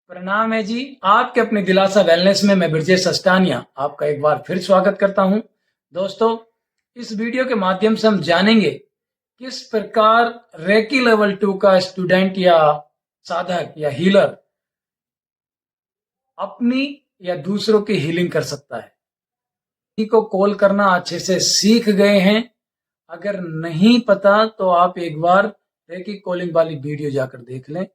प्रणाम है जी। आपके अपने दिलासा वेलनेस में मैं ब्रजेश अस्टानिया आपका एक बार फिर स्वागत करता हूं। दोस्तों, इस वीडियो के माध्यम से हम जानेंगे किस प्रकार रेकी लेवल 2 का स्टूडेंट या साधक या हीलर अपनी या दूसरों की हीलिंग कर सकता है। किसी को कॉल करना अच्छे से सीख गए हैं? अगर नहीं पता तो आप एक बार रेकी कॉलिंग वाली वीडियो जाकर देख लें।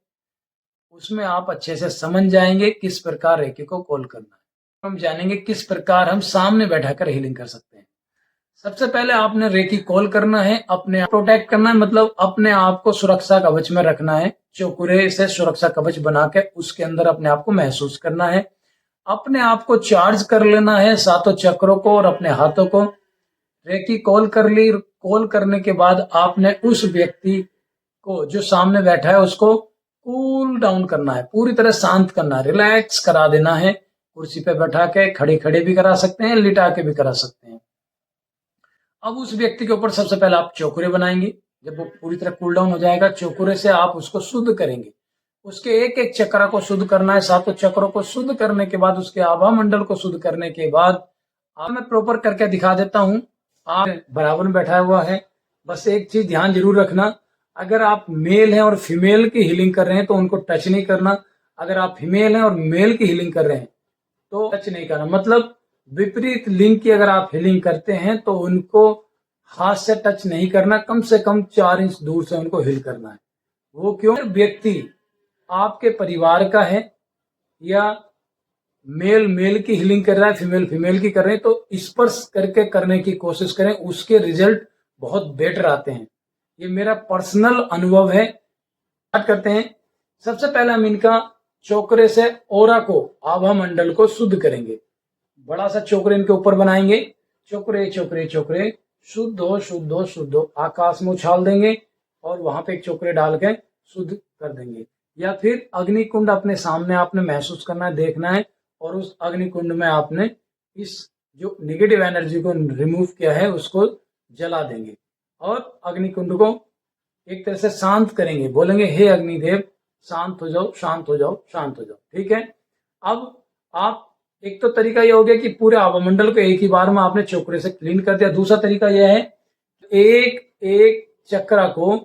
उसमें आप अच्छे से समझ जाएंगे किस प्रकार रेकी को कॉल करना है। हम जानेंगे किस प्रकार हम सामने बैठाकर हीलिंग कर सकते हैं। सबसे पहले आपने रेकी कॉल करना है, अपने आप प्रोटेक्ट करना है, मतलब अपने आप को सुरक्षा कवच में रखना है। चौकुरे से सुरक्षा कवच बना के उसके अंदर अपने आप को महसूस करना है। अपने आप को चार्ज कर लेना है, सातों चक्रों को और अपने हाथों को। रेकी कॉल कर ली। कॉल करने के बाद आपने उस व्यक्ति को जो सामने बैठा है उसको कूल डाउन करना है, पूरी तरह शांत करना है, रिलैक्स करा देना है। कुर्सी पे बैठा के खड़े खड़े भी करा सकते हैं, लिटा के भी करा सकते हैं। अब उस व्यक्ति के ऊपर सबसे पहले आप चौकुरे बनाएंगे। जब वो पूरी तरह कूल डाउन हो जाएगा, चौकुरे से आप उसको शुद्ध करेंगे। उसके एक एक चक्र को शुद्ध करना है। सातों चक्रों को शुद्ध करने के बाद, उसके आभा मंडल को शुद्ध करने के बाद, आप मैं प्रॉपर करके दिखा देता हूं। आप बराबर में बैठा हुआ है। बस एक चीज ध्यान जरूर रखना, अगर आप मेल हैं और फीमेल की हीलिंग कर रहे हैं तो उनको टच नहीं करना। अगर आप फीमेल हैं और मेल की हीलिंग कर रहे हैं तो टच नहीं करना। मतलब विपरीत लिंग की अगर आप हीलिंग करते हैं तो उनको हाथ से टच नहीं करना, कम से कम 4 इंच दूर से उनको हील करना है। वो क्यों? व्यक्ति आपके परिवार का है या मेल मेल की हीलिंग कर रहा है, फीमेल फीमेल की कर रहे हैं, तो स्पर्श करके करने की कोशिश करें, उसके रिजल्ट बहुत बेटर आते हैं। ये मेरा पर्सनल अनुभव है। स्टार्ट करते हैं। सबसे पहले हम इनका चोकरे से ओरा को, आभा मंडल को शुद्ध करेंगे। बड़ा सा चोकरे इनके ऊपर बनाएंगे। चोकरे चोकरे चोकरे शुद्ध हो, शुद्ध हो, शुद्ध हो। आकाश में उछाल देंगे और वहां पे एक चोकरे डाल के शुद्ध कर देंगे। या फिर अग्नि कुंड अपने सामने आपने महसूस करना है, देखना है, और उस अग्नि कुंड में आपने इस जो निगेटिव एनर्जी को रिमूव किया है उसको जला देंगे और अग्नि कुंड को एक तरह से शांत करेंगे। बोलेंगे, हे अग्निदेव शांत हो जाओ, शांत हो जाओ, शांत हो जाओ। ठीक है। अब आप, एक तो तरीका यह हो गया कि पूरे आभामंडल को एक ही बार में आपने चोकरे से क्लीन कर दिया। दूसरा तरीका यह है, एक एक चक्रा को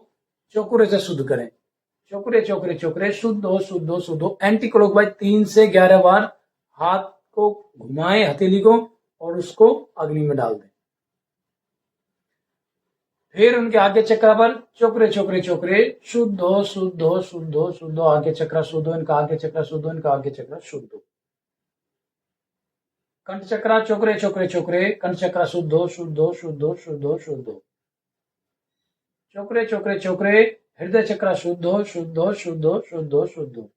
चोकरे से शुद्ध करें। चोकरे चोकरे चोकरे शुद्ध हो, शुद्ध हो, शुद्ध हो। एंटी क्लॉकवाइज 3 से 11 बार हाथ को घुमाएं, हथेली को, और उसको अग्नि में डाल दें। फिर उनके आगे चक्र पर चोकरे चोकरे चोकरे शुद्ध हो, शुद्ध हो, शुद्ध हो, शुद्ध हो। आगे चक्र शुद्ध हो, इनका आगे चक्र शुद्ध हो, इनका आगे चक्र शुद्ध हो। कंठ चक्र चोकरे चोकरे चोकरे, कंठ चक्र शुद्ध हो, शुद्ध हो, शुद्ध हो, शुद्ध हो, शुद्ध हो। चोकरे चोकरे चोकरे हृदय चक्र शुद्ध हो, शुद्ध हो, शुद्ध हो, शुद्ध हो, शुद्ध हो।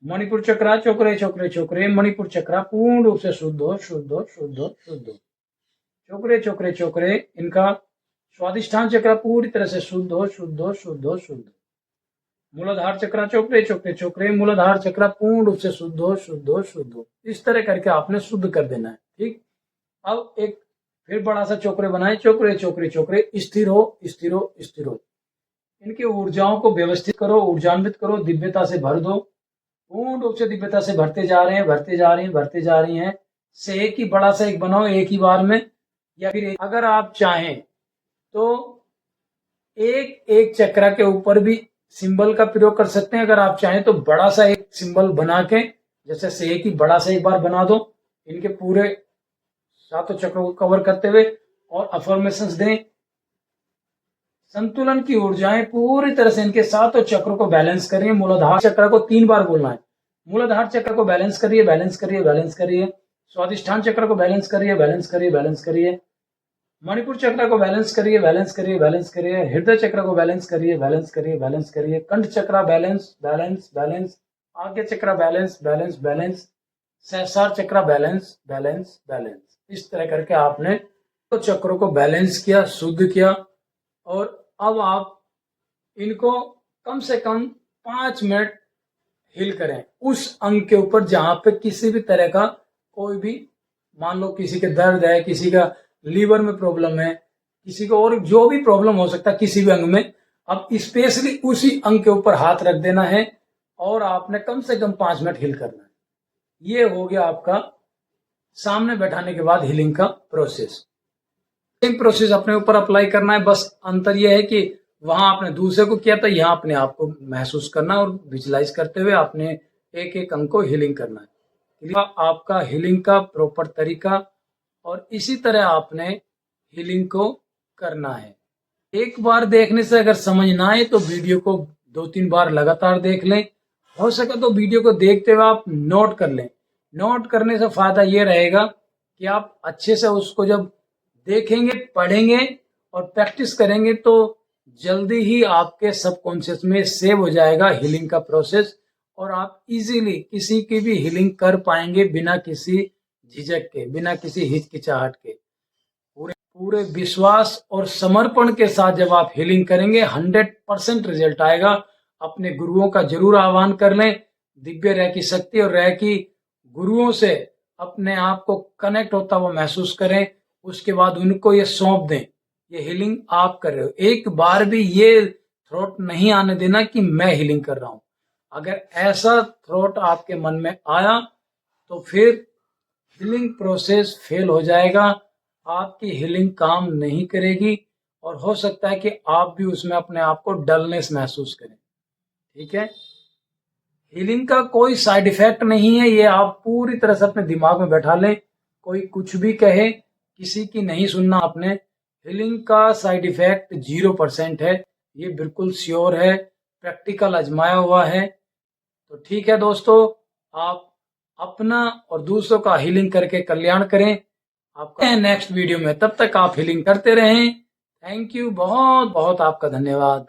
मणिपुर चक्र चोकरे चोकरे चोकरे, मणिपुर चक्र पूर्ण रूप से शुद्ध हो, शुद्ध हो, शुद्ध हो, शुद्ध हो। चोकरे चोकरे चोकरे इनका स्वादिष्ठान चक्र पूरी तरह से शुद्ध हो, शुद्ध हो, शुद्ध हो, शुद्ध हो। मूलाधार चक्र चोकरे चोकरे चोकरे, मूलाधार चक्र पूर्ण रूप से शुद्ध हो, शुद्ध हो, शुद्ध हो। इस तरह करके आपने शुद्ध कर देना है। ठीक। अब एक फिर बड़ा सा चोकरे बनाए। चोकरे चोकरे चोकरे स्थिर हो, स्थिर हो, स्थिर हो। इनकी ऊर्जाओं को व्यवस्थित करो, ऊर्जान्वित करो, दिव्यता से भर दो। पूर्ण रूप से दिव्यता से भरते जा रहे हैं, भरते जा रहे हैं, भरते जा रही हैं। से एक ही बड़ा सा एक बनाओ एक ही बार में, या फिर अगर आप चाहें तो एक एक चक्र के ऊपर भी सिंबल का प्रयोग कर सकते हैं। अगर आप चाहें तो बड़ा सा एक सिंबल बना के, जैसे से एक ही बड़ा सा एक बार बना दो, इनके पूरे सातों चक्रों को कवर करते हुए, और अफर्मेशंस दें। संतुलन की ऊर्जाएं पूरी तरह से इनके सातों चक्रों को बैलेंस करिए। मूलाधार चक्र को 3 बार बोलना है। मूलाधार चक्र को बैलेंस करिए, बैलेंस करिए, बैलेंस करिए। स्वादिष्ठान चक्र को बैलेंस करिए, बैलेंस करिए, बैलेंस करिए। मणिपुर चक्र को बैलेंस करिए, बैलेंस करिए, बैलेंस करिए। हृदय चक्र को बैलेंस करिए, बैलेंस करिए, बैलेंस करिए। कंठ चक्र बैलेंस, बैलेंस, बैलेंस। आगे चक्र बैलेंस, बैलेंस, बैलेंस। सहस्रार चक्र बैलेंस, बैलेंस, बैलेंस। इस तरह करके आपने तो चक्रों को बैलेंस किया, शुद्ध किया, और अब आप इनको कम से कम 5 मिनट हिल करें उस अंग के ऊपर जहां पे किसी भी तरह का कोई भी, मान लो किसी के दर्द है, किसी का लीवर में प्रॉब्लम है, किसी को और जो भी प्रॉब्लम हो सकता है किसी भी अंग में, अब स्पेशली उसी अंग के ऊपर हाथ रख देना है और आपने कम से कम 5 मिनट हिल करना है। ये हो गया आपका सामने बैठाने के बाद हीलिंग का प्रोसेस। सेम प्रोसेस अपने ऊपर अप्लाई करना है, बस अंतर यह है कि वहां आपने दूसरे को किया था, यहाँ अपने आप को महसूस करना और विजुलाइज करते हुए आपने एक एक अंग को हीलिंग करना है। आपका हीलिंग का प्रॉपर तरीका, और इसी तरह आपने हीलिंग को करना है। एक बार देखने से अगर समझ ना आए तो वीडियो को 2-3 बार लगातार देख लें। हो सके तो वीडियो को देखते हुए आप नोट कर लें। नोट करने से फायदा ये रहेगा कि आप अच्छे से उसको जब देखेंगे, पढ़ेंगे और प्रैक्टिस करेंगे तो जल्दी ही आपके सबकॉन्शियस में सेव हो जाएगा हीलिंग का प्रोसेस, और आप इजीली किसी की भी हीलिंग कर पाएंगे बिना किसी झिझक के, बिना किसी हिचकिचाहट के। पूरे विश्वास और समर्पण के साथ जब आप हीलिंग करेंगे 100% रिजल्ट आएगा। अपने गुरुओं का जरूर आह्वान कर लें। दिव्य रैकी शक्ति और रैकी गुरुओं से अपने आप को कनेक्ट होता हुआ महसूस करें। उसके बाद उनको ये सौंप दें, ये हीलिंग आप कर रहे हो। एक बार भी ये थॉट नहीं आने देना कि मैं हीलिंग कर रहा हूं। अगर ऐसा थॉट आपके मन में आया तो फिर हीलिंग प्रोसेस फेल हो जाएगा, आपकी हीलिंग काम नहीं करेगी और हो सकता है कि आप भी उसमें अपने आप को डलनेस महसूस करें। ठीक है, हीलिंग का कोई साइड इफेक्ट नहीं है, ये आप पूरी तरह से अपने दिमाग में बैठा लें। कोई कुछ भी कहे, किसी की नहीं सुनना आपने। हीलिंग का साइड इफेक्ट 0% है, ये बिल्कुल श्योर है, प्रैक्टिकल आजमाया हुआ है। तो ठीक है दोस्तों, आप अपना और दूसरों का हीलिंग करके कल्याण करें। आपका नेक्स्ट वीडियो में, तब तक आप हीलिंग करते रहें। थैंक यू, बहुत बहुत आपका धन्यवाद।